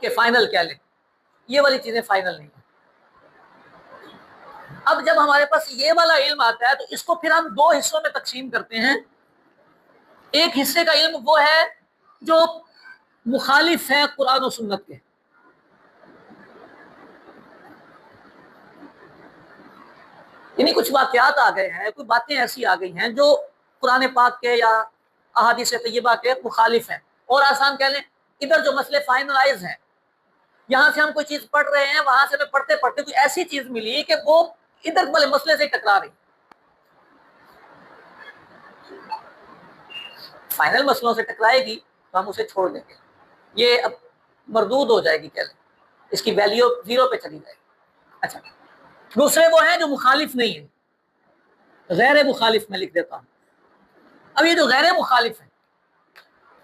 کہ فائنل کہہ لیں، یہ والی چیزیں فائنل نہیں ہیں۔ اب جب ہمارے پاس یہ والا علم آتا ہے تو اس کو پھر ہم دو حصوں میں تقسیم کرتے ہیں۔ ایک حصے کا علم وہ ہے جو مخالف ہے قرآن و سنت کے، یعنی کچھ واقعات آ گئے ہیں، کوئی باتیں ایسی آ گئی ہیں جو قرآن پاک کے یا احادیث طیبہ کے مخالف ہیں، اور آسان کہہ لیں ادھر جو مسئلے فائنلائز ہیں، یہاں سے ہم کوئی چیز پڑھ رہے ہیں، وہاں سے ہمیں پڑھتے پڑھتے کوئی ایسی چیز ملی کہ وہ ادھر والے مسئلے سے ٹکرا رہی، فائنل مسئلوں سے ٹکرائے گی تو ہم اسے چھوڑ دیں گے، یہ اب مردود ہو جائے گی، کہہ لیں اس کی ویلیو 0 پہ چلی جائے گی۔ اچھا، دوسرے وہ ہیں جو مخالف نہیں ہیں، غیر مخالف میں لکھ دیتا ہوں۔ اب یہ جو غیر مخالف ہیں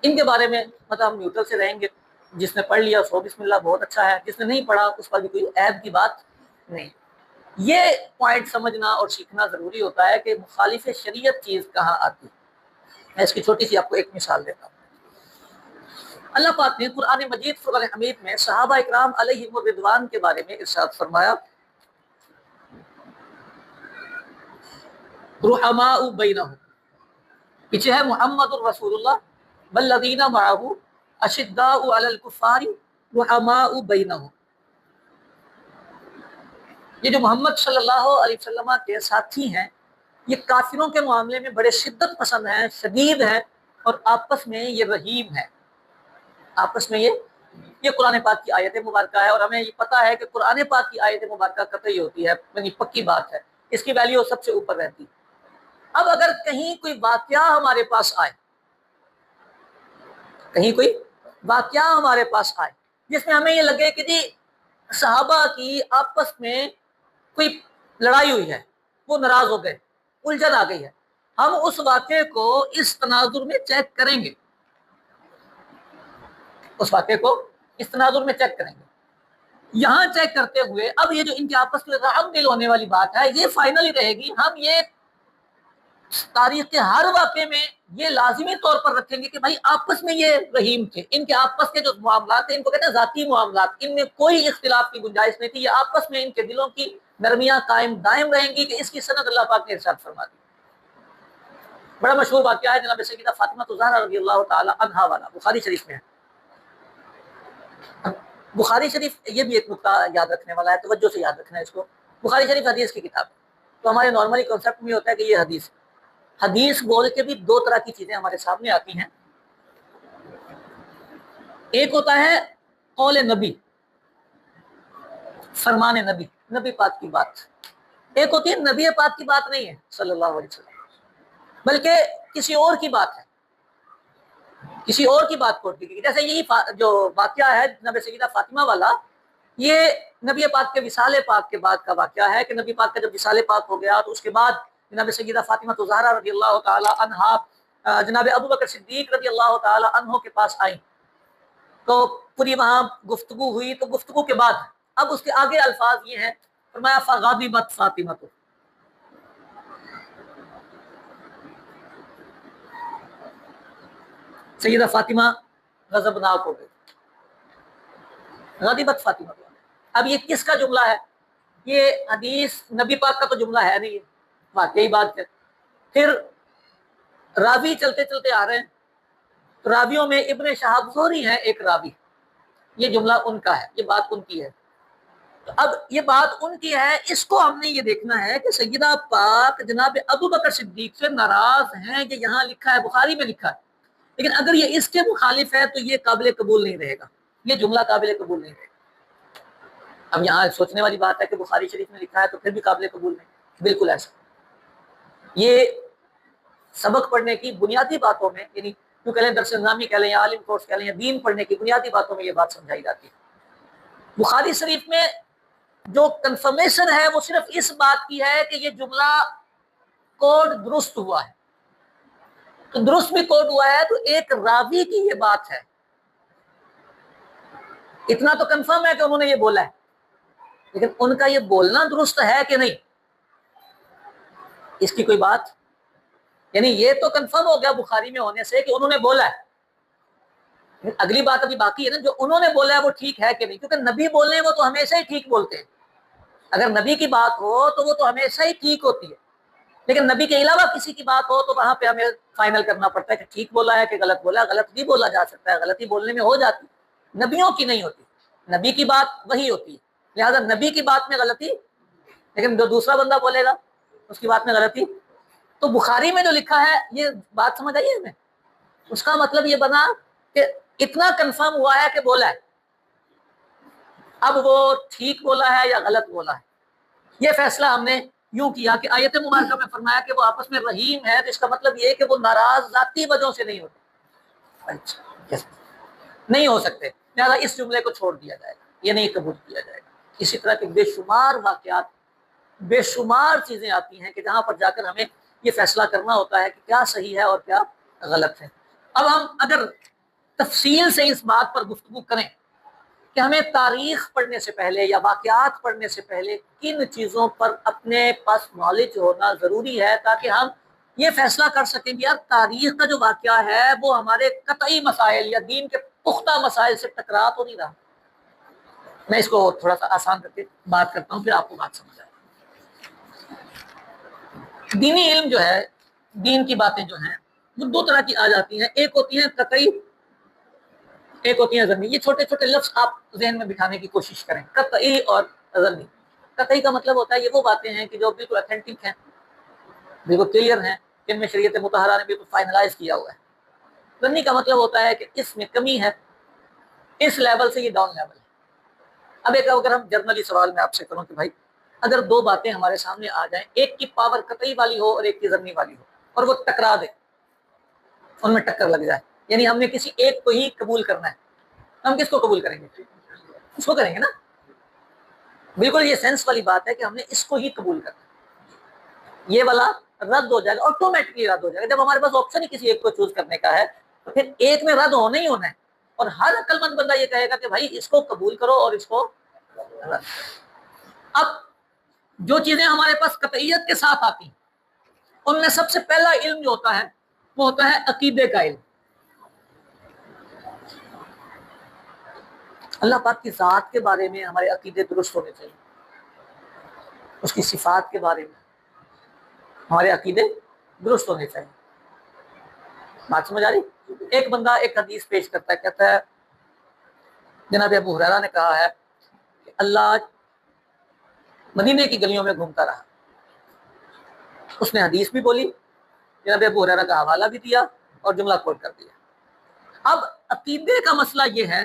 ان کے بارے میں مطلب ہم نیوٹرل سے رہیں گے، جس نے پڑھ لیا اس کو بسم اللہ بہت اچھا ہے، جس نے نہیں پڑھا اس پر بھی کوئی عیب کی بات نہیں۔ یہ پوائنٹ سمجھنا اور سیکھنا ضروری ہوتا ہے کہ مخالف شریعت چیز کہاں آتی ہے۔ میں اس کی چھوٹی سی آپ کو ایک مثال دیتا ہوں۔ اللہ پاک نے قرآن مجید فرقان حمید میں صحابہ اکرام علیہم الرضوان کے بارے میں ارشاد فرمایا، رحماء بینہم، پیچھے ہے محمد الرسول اللہ والذین معہ اشداء علی الکفار رحماء بینہم، یہ جو محمد صلی اللہ علیہ وسلم کے ساتھی ہیں یہ کافروں کے معاملے میں بڑے شدت پسند ہیں، شدید ہیں، اور آپس میں یہ رحیم ہے۔ آپس میں یہ قرآن پاک کی آیت مبارکہ ہے، اور ہمیں یہ پتہ ہے کہ قرآن پاک کی آیت مبارکہ قطعی ہوتی ہے، یعنی پکی بات ہے، اس کی ویلیو سب سے اوپر رہتی ہے۔ اب اگر کہیں کوئی واقعہ ہمارے پاس آئے، کہیں کوئی واقعہ ہمارے پاس آئے جس میں ہمیں یہ لگے کہ جی صحابہ کی آپس میں کوئی لڑائی ہوئی ہے، وہ ناراض ہو گئے، الجھن آ گئی ہے، ہم اس واقعے کو اس تناظر میں چیک کریں گے، اس واقعے کو اس تناظر میں چیک کریں گے۔ یہاں چیک کرتے ہوئے اب یہ جو ان کے آپس میں رحم دل ہونے والی بات ہے یہ فائنلی رہے گی، ہم یہ تاریخ کے ہر واقعے میں یہ لازمی طور پر رکھیں گے کہ بھائی آپس میں یہ رحیم تھے، ان کے آپس کے جو معاملات ہیں ان کو کہتے ہیں ذاتی معاملات، ان میں کوئی اختلاف کی گنجائش نہیں تھی، یہ آپس میں ان کے دلوں کی نرمیاں قائم دائم رہیں گی کہ اس کی سند اللہ پاک نے ارشاد فرما دی۔ بڑا مشہور واقعہ ہے جناب سیدہ فاطمہ الزہرا رضی اللہ تعالی عنہا والا، بخاری شریف میں ہے۔ بخاری شریف یہ بھی ایک نقطہ یاد رکھنے والا ہے، توجہ سے یاد رکھنا ہے اس کو۔ بخاری شریف حدیث کی کتاب ہے، تو ہمارے نارملی کنسیپٹ میں ہوتا ہے کہ یہ حدیث، حدیث بول کے بھی دو طرح کی چیزیں ہمارے سامنے آتی ہیں۔ ایک ہوتا ہے قول نبی، فرمان نبی، نبی پاک کی بات، ایک ہوتی ہے نبی پاک کی بات نہیں ہے صلی اللہ علیہ وسلم، بلکہ کسی اور کی بات ہے، کسی اور کی بات کوٹ کی گئی۔ جیسے یہی جو واقعہ ہے جناب سیدہ فاطمہ والا، یہ نبی پاک کے وصال پاک کے بعد کا واقعہ ہے کہ نبی پاک کا جب وصال پاک ہو گیا تو اس کے بعد جناب سیدہ فاطمہ الزہرا رضی اللہ تعالی عنہا جناب ابوبکر صدیق رضی اللہ تعالی عنہ کے پاس آئیں، تو پوری وہاں گفتگو ہوئی، تو گفتگو کے بعد اب اس کے آگے الفاظ یہ ہیں، فرمایا فغضبت فاطمہ، تو سیدہ فاطمہ غضبناک ہو گئی، غضبت فاطمہ۔ اب یہ کس کا جملہ ہے؟ یہ حدیث نبی پاک کا تو جملہ ہے نہیں، واقعی بات ہے۔ پھر راوی چلتے چلتے آ رہے ہیں، راویوں میں ابن شہاب زہری ہیں ایک راوی، یہ جملہ ان کا ہے، یہ بات ان کی ہے۔ تو اب یہ بات ان کی ہے، اس کو ہم نے یہ دیکھنا ہے کہ سیدہ پاک جناب ابوبکر صدیق سے ناراض ہیں، یہ یہاں لکھا ہے، بخاری میں لکھا ہے، لیکن اگر یہ اس کے مخالف ہے تو یہ قابل قبول نہیں رہے گا، یہ جملہ قابل قبول نہیں رہے گا۔ اب یہاں سوچنے والی بات ہے کہ بخاری شریف میں لکھا ہے تو پھر بھی قابل قبول نہیں، بالکل ایسا۔ یہ سبق پڑھنے کی بنیادی باتوں میں، یعنی کیوں کہہ لیں درس نظامی کہہ لیں یا عالم کورس کہہ لیں یا دین پڑھنے کی بنیادی باتوں میں یہ بات سمجھائی جاتی ہے۔ بخاری شریف میں جو کنفرمیشن ہے وہ صرف اس بات کی ہے کہ یہ جملہ کوڈ درست ہوا ہے، تو درست بھی کوڈ ہوا ہے تو ایک راوی کی یہ بات ہے، اتنا تو کنفرم ہے کہ انہوں نے یہ بولا ہے، لیکن ان کا یہ بولنا درست ہے کہ نہیں اس کی کوئی بات، یعنی یہ تو کنفرم ہو گیا بخاری میں ہونے سے کہ انہوں نے بولا ہے، اگلی بات ابھی باقی ہے نا، جو انہوں نے بولا ہے وہ ٹھیک ہے کہ نہیں، کیونکہ نبی بولنے وہ تو ہمیشہ ہی ٹھیک بولتے ہیں، اگر نبی کی بات ہو تو وہ تو ہمیشہ ہی ٹھیک ہوتی ہے، لیکن نبی کے علاوہ کسی کی بات ہو تو وہاں پہ ہمیں فائنل کرنا پڑتا ہے کہ ٹھیک بولا ہے کہ غلط بولا ہے۔ غلط بھی بولا جا سکتا ہے، غلطی بولنے میں ہو جاتی، نبیوں کی نہیں ہوتی، نبی کی بات وہی ہوتی ہے، لہذا نبی کی بات میں غلطی، لیکن جو دوسرا بندہ بولے گا اس کی بات میں غلطی۔ تو بخاری میں جو لکھا ہے یہ بات سمجھ آئیے ہمیں، اس کا مطلب یہ بنا کہ اتنا کنفرم ہوا ہے کہ بولا ہے، اب وہ ٹھیک بولا ہے یا غلط بولا ہے، یہ فیصلہ ہم نے یوں کیا کہ آیت مبارکہ میں فرمایا کہ وہ آپس میں رحیم ہے، تو اس کا مطلب یہ ہے کہ وہ ناراض ذاتی وجہوں سے نہیں ہوتے، اچھا نہیں ہو سکتے، لہٰذا اس جملے کو چھوڑ دیا جائے گا، یہ نہیں قبول کیا جائے گا۔ اسی طرح کے بے شمار واقعات، بے شمار چیزیں آتی ہیں کہ جہاں پر جا کر ہمیں یہ فیصلہ کرنا ہوتا ہے کہ کیا صحیح ہے اور کیا غلط ہے۔ اب ہم اگر تفصیل سے اس بات پر گفتگو کریں کہ ہمیں تاریخ پڑھنے سے پہلے یا واقعات پڑھنے سے پہلے کن چیزوں پر اپنے پاس نالج ہونا ضروری ہے تاکہ ہم یہ فیصلہ کر سکیں کہ یار تاریخ کا جو واقعہ ہے وہ ہمارے قطعی مسائل یا دین کے پختہ مسائل سے ٹکرا تو نہیں رہا۔ میں اس کو تھوڑا سا آسان کر کے بات کرتا ہوں، پھر آپ کو بات سمجھ آئے۔ دینی علم جو ہے، دین کی باتیں جو ہیں وہ دو طرح کی آ جاتی ہیں، ایک ہوتی ہیں قطعی، ایک ہوتی ہیں ظنی۔ یہ چھوٹے چھوٹے لفظ آپ ذہن میں بٹھانے کی کوشش کریں، قطعی اور ظنی۔ قطعی کا مطلب ہوتا ہے یہ وہ باتیں ہیں کہ جو بالکل اتھینٹک ہیں، بالکل کلیئر ہیں، ان میں شریعت مطہرہ نے بالکل فائنلائز کیا ہوا ہے۔ ظنی کا مطلب ہوتا ہے کہ اس میں کمی ہے، اس لیول سے یہ ڈاؤن لیول ہے۔ اب ایک اگر ہم جرنلی سوال میں آپ سے کروں کہ بھائی اگر دو باتیں ہمارے سامنے آ جائیں، ایک کی پاور قطعی والی ہو اور ایک کی ظنی والی ہو، اور وہ ٹکرا دے، ان میں ٹکر لگ جائے، یعنی ہم نے کسی ایک کو ہی قبول کرنا ہے، ہم کس کو قبول کریں گے؟ اس کو کریں گے نا، بالکل یہ سینس والی بات ہے کہ ہم نے اس کو ہی قبول کرنا ہے۔ یہ والا رد ہو جائے گا، آٹومیٹکلی رد ہو جائے گا۔ جب ہمارے پاس آپشن ہی کسی ایک کو چوز کرنے کا ہے تو پھر ایک میں رد ہونا ہی ہونا ہے، اور ہر عقل مند بندہ یہ کہے گا کہ بھائی اس کو قبول کرو اور اس کو رد کرو۔ اب جو چیزیں ہمارے پاس قطعیت کے ساتھ آتی ہیں ان میں سب سے پہلا علم جو ہوتا ہے وہ ہوتا ہے عقیدے کا علم۔ اللہ پاک کی ذات کے بارے میں ہمارے عقیدے درست ہونے چاہیے، اس کی صفات کے بارے میں ہمارے عقیدے درست ہونے چاہیے۔ بات سمجھ آ رہی؟ ایک بندہ ایک حدیث پیش کرتا ہے، کہتا ہے جناب ابو ہریرہ نے کہا ہے کہ اللہ مدینے کی گلیوں میں گھومتا رہا، اس نے حدیث بھی بولی، جناب ابو ہریرہ کا حوالہ بھی دیا اور جملہ کوٹ کر دیا۔ اب عقیدے کا مسئلہ یہ ہے،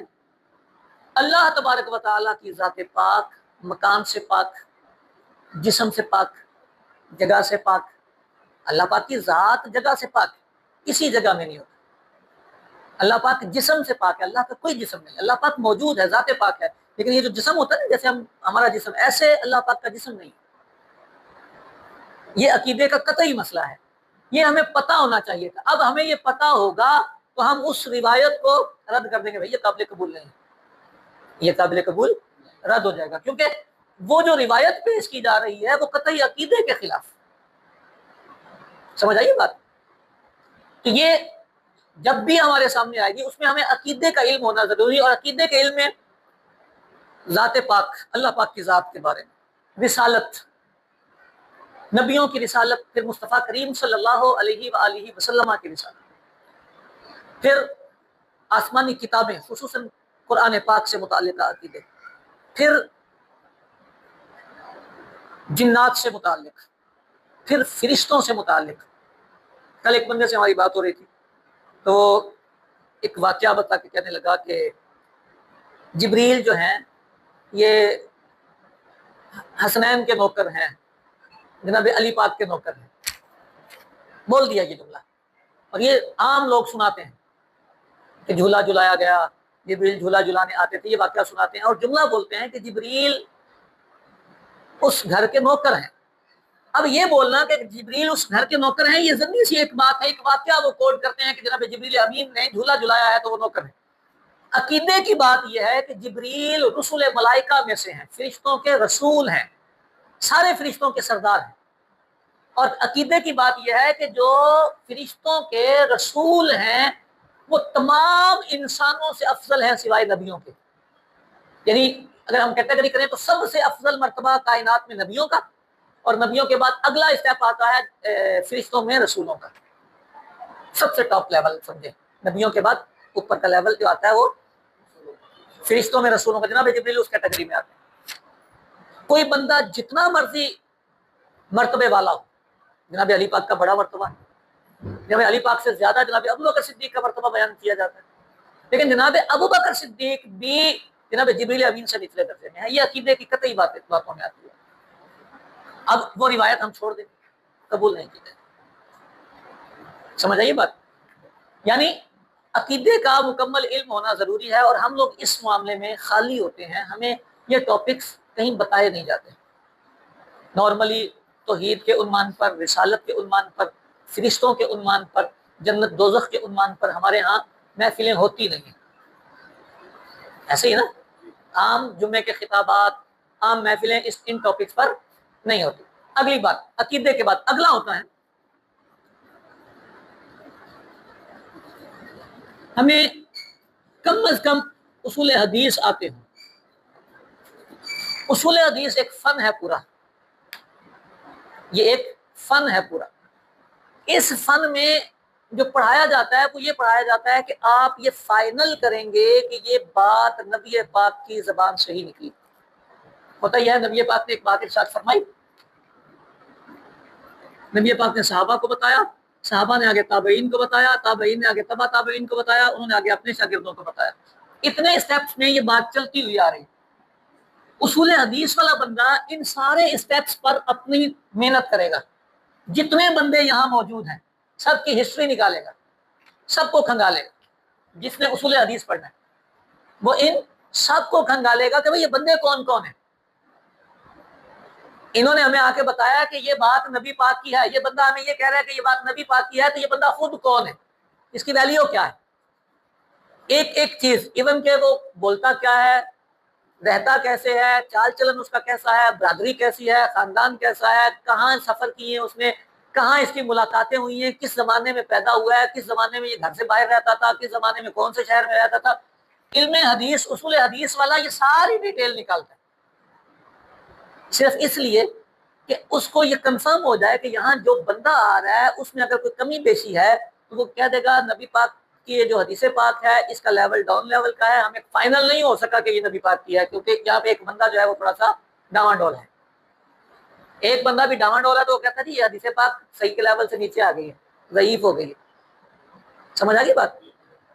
اللہ تبارک و تعالیٰ کی ذات پاک، مکان سے پاک، جسم سے پاک، جگہ سے پاک۔ اللہ پاک کی ذات جگہ سے پاک، کسی جگہ میں نہیں ہوتا۔ اللہ پاک جسم سے پاک ہے، اللہ کا کوئی جسم نہیں، اللہ پاک موجود ہے، ذات پاک ہے، لیکن یہ جو جسم ہوتا ہے نا، جیسے ہمارا جسم، ایسے اللہ پاک کا جسم نہیں۔ یہ عقیدے کا قطعی مسئلہ ہے، یہ ہمیں پتہ ہونا چاہیے تھا۔ اب ہمیں یہ پتہ ہوگا تو ہم اس روایت کو رد کر دیں گے، بھائی یہ قابل قبول نہیں، یہ قابل قبول رد ہو جائے گا، کیونکہ وہ جو روایت پیش کی جا رہی ہے وہ قطعی عقیدے کے خلاف۔ سمجھ آئیے بات؟ تو یہ جب بھی ہمارے سامنے آئے گی اس میں ہمیں عقیدے کا علم ہونا ضروری ہے، اور عقیدے کے علم میں ذات پاک، اللہ پاک کی ذات کے بارے میں، رسالت، نبیوں کی رسالت، پھر مصطفیٰ کریم صلی اللہ علیہ وآلہ وسلم کی رسالت، پھر آسمانی کتابیں خصوصاً قرآن پاک سے متعلقہ عقیدے، پھر جنات سے متعلق، پھر فرشتوں سے متعلق۔ کل ایک بندے سے ہماری بات ہو رہی تھی تو ایک واقعہ بتا کے کہنے لگا کہ جبریل جو ہیں یہ حسنین کے نوکر ہیں، جناب علی پاک کے نوکر ہیں، بول دیا یہ جملہ، اور یہ عام لوگ سناتے ہیں کہ جھولا جھلایا گیا، جبریل جھولا جھلانے آتے تھے، یہ واقعہ سناتے ہیں اور جملہ بولتے ہیں کہ جبریل اس گھر کے نوکر ہیں۔ اب یہ بولنا کہ جبریل اس گھر کے نوکر ہیں یہ ضمنی سی ایک بات ہے، ایک واقعہ وہ کوٹ کرتے ہیں کہ جناب جبریل امین نے جھولا جھلایا ہے تو وہ نوکر ہے۔ عقیدے کی بات یہ ہے کہ جبریل رسول ملائکہ میں سے ہیں، فرشتوں کے رسول ہیں، سارے فرشتوں کے سردار ہیں، اور عقیدے کی بات یہ ہے کہ جو فرشتوں کے رسول ہیں وہ تمام انسانوں سے افضل ہے سوائے نبیوں کے. یعنی اگر ہم کیٹیگری کریں تو سب سے افضل مرتبہ کائنات میں نبیوں کا، اور نبیوں کے بعد اگلا اسٹیپ آتا ہے فرشتوں میں رسولوں کا. سب سے ٹاپ لیول سمجھے، نبیوں کے بعد اوپر کا لیول جو آتا ہے وہ فرشتوں میں رسولوں کا. جناب جبریل اس کیٹیگری میں آتے ہیں. کوئی بندہ جتنا مرضی مرتبے والا ہو، جناب علی پاک کا بڑا مرتبہ ہے، جناب علی پاک سے زیادہ جناب ابو بکر صدیق کا مرتبہ بیان کیا جاتا ہے، لیکن جناب ابو بکر صدیق بھی جناب جبریل امین سے نچلے درجے میں ہے. یہ عقیدے کی قطعی باتوں میں آتی ہے. اب وہ روایت ہم چھوڑ دیں، قبول نہیں کی جائے. سمجھ آئیے بات؟ یعنی عقیدے کا مکمل علم ہونا ضروری ہے، اور ہم لوگ اس معاملے میں خالی ہوتے ہیں. ہمیں یہ ٹاپکس کہیں بتائے نہیں جاتے. نارملی توحید کے عنوان پر، رسالت کے عنوان پر، فرشتوں کے عنوان پر، جنت دوزخ کے عنوان پر ہمارے ہاں محفلیں ہوتی نہیں. ایسے ہی نا عام جمعے کے خطابات، عام محفلیں ان ٹاپکس پر نہیں ہوتی. اگلی بات، عقیدے کے بعد اگلا ہوتا ہے ہمیں کم از کم اصول حدیث آتے ہیں. اصول حدیث ایک فن ہے پورا، یہ ایک فن ہے پورا. اس فن میں جو پڑھایا جاتا ہے وہ یہ پڑھایا جاتا ہے کہ آپ یہ فائنل کریں گے کہ یہ بات نبی پاک کی زبان سے ہی نکلی. ہوتا یہ ہے، نبی پاک نے ایک بات ارشاد فرمائی، نبی پاک نے صحابہ کو بتایا، صحابہ نے آگے تابعین کو بتایا، تابعین نے آگے تبع تابعین کو بتایا، انہوں نے آگے اپنے شاگردوں کو بتایا. اتنے اسٹیپس میں یہ بات چلتی ہوئی آ رہی. اصول حدیث والا بندہ ان سارے اسٹیپس پر اپنی محنت کرے گا. جتنے بندے یہاں موجود ہیں سب کی ہسٹری نکالے گا، سب کو کھنگالے گا. جس نے اصول حدیث پڑھنا ہے وہ ان سب کو کھنگالے گا کہ بھئی یہ بندے کون کون ہیں. انہوں نے ہمیں آ کے بتایا کہ یہ بات نبی پاک کی ہے، یہ بندہ ہمیں یہ کہہ رہا ہے کہ یہ بات نبی پاک کی ہے، تو یہ بندہ خود کون ہے، اس کی ویلیو کیا ہے. ایک ایک چیز، ایون کہ وہ بولتا کیا ہے، رہتا کیسے ہے، چال چلن اس کا کیسا ہے، برادری کیسی ہے، خاندان کیسا ہے، کہاں سفر کیے ہیں اس نے، کہاں اس کی ملاقاتیں ہوئی ہیں، کس زمانے میں پیدا ہوا ہے، کس زمانے میں یہ گھر سے باہر رہتا تھا، کس زمانے میں کون سے شہر میں رہتا تھا. علم حدیث، اصول حدیث والا یہ ساری ڈیٹیل نکالتا ہے، صرف اس لیے کہ اس کو یہ کنفرم ہو جائے کہ یہاں جو بندہ آ رہا ہے اس میں اگر کوئی کمی بیشی ہے تو وہ کہہ دے گا نبی پاک کی یہ جو حدیث پاک ہے اس کا لیول ڈاؤن لیول کا ہے، ہمیں فائنل نہیں ہو سکا کہ یہ نبی پاک کی ہے، کیونکہ یہاں پہ ایک بندہ جو ہے وہ تھوڑا سا ڈاواں ڈول ہے. ایک بندہ بھی ڈاواں ڈول ہے تو وہ کہتا ہے جی یہ حدیث پاک صحیح کے لیول سے نیچے آ گئی ہے، ضعیف ہو گئی ہے. سمجھ آ گئی بات؟